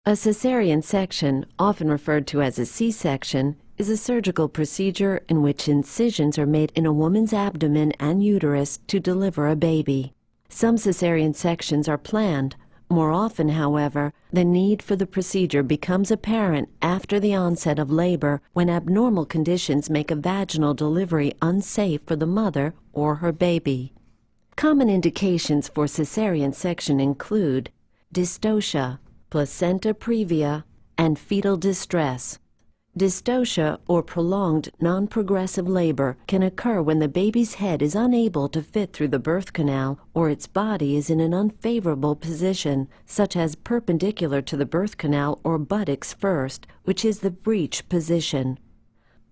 A cesarean section, often referred to as a C-section, is a surgical procedure in which incisions are made in a woman's abdomen and uterus to deliver a baby. Some cesarean sections are planned. More often, however, the need for the procedure becomes apparent after the onset of labor when abnormal conditions make a vaginal delivery unsafe for the mother or her baby. Common indications for cesarean section include dystocia, placenta previa, and fetal distress. Dystocia, or prolonged non-progressive labor, can occur when the baby's head is unable to fit through the birth canal or its body is in an unfavorable position, such as perpendicular to the birth canal or buttocks first, which is the breech position.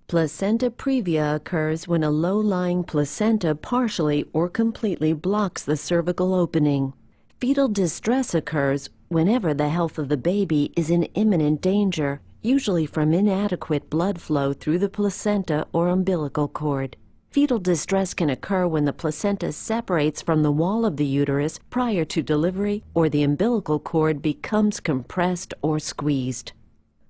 Placenta previa occurs when a low-lying placenta partially or completely blocks the cervical opening. Fetal distress occurs whenever the health of the baby is in imminent danger, usually from inadequate blood flow through the placenta or umbilical cord. Fetal distress can occur when the placenta separates from the wall of the uterus prior to delivery or the umbilical cord becomes compressed or squeezed.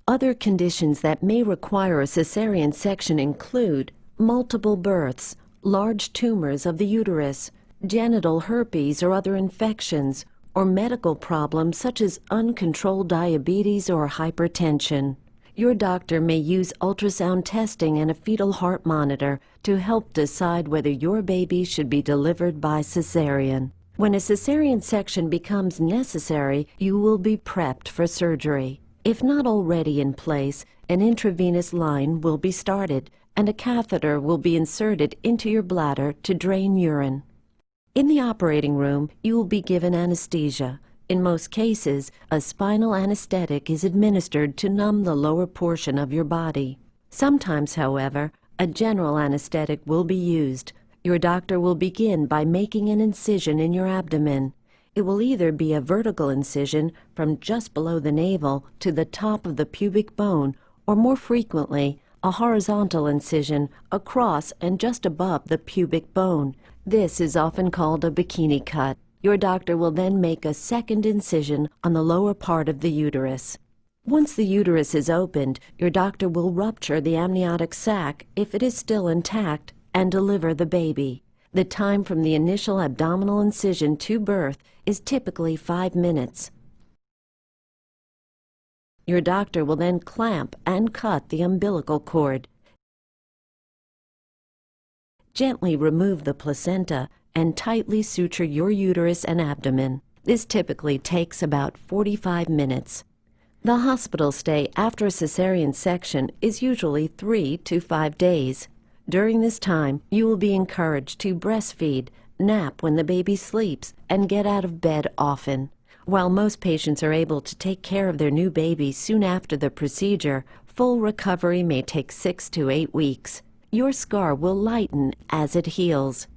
Other conditions that may require a cesarean section include multiple births, large tumors of the uterus, genital herpes or other infections, or medical problems such as uncontrolled diabetes or hypertension. Your doctor may use ultrasound testing and a fetal heart monitor to help decide whether your baby should be delivered by cesarean. When a cesarean section becomes necessary, you will be prepped for surgery. If not already in place, an intravenous line will be started and a catheter will be inserted into your bladder to drain urine. In the operating room, you will be given anesthesia. In most cases, a spinal anesthetic is administered to numb the lower portion of your body. Sometimes, however, a general anesthetic will be used. Your doctor will begin by making an incision in your abdomen. It will either be a vertical incision from just below the navel to the top of the pubic bone, or more frequently, a horizontal incision across and just above the pubic bone. This is often called a bikini cut. Your doctor will then make a second incision on the lower part of the uterus. Once the uterus is opened, your doctor will rupture the amniotic sac if it is still intact and deliver the baby. The time from the initial abdominal incision to birth is typically 5 minutes. Your doctor will then clamp and cut the umbilical cord. Gently remove the placenta and tightly suture your uterus and abdomen. This typically takes about 45 minutes. The hospital stay after a cesarean section is usually 3 to 5 days. During this time, you will be encouraged to breastfeed, nap when the baby sleeps, and get out of bed often. While most patients are able to take care of their new baby soon after the procedure, full recovery may take 6 to 8 weeks. Your scar will lighten as it heals.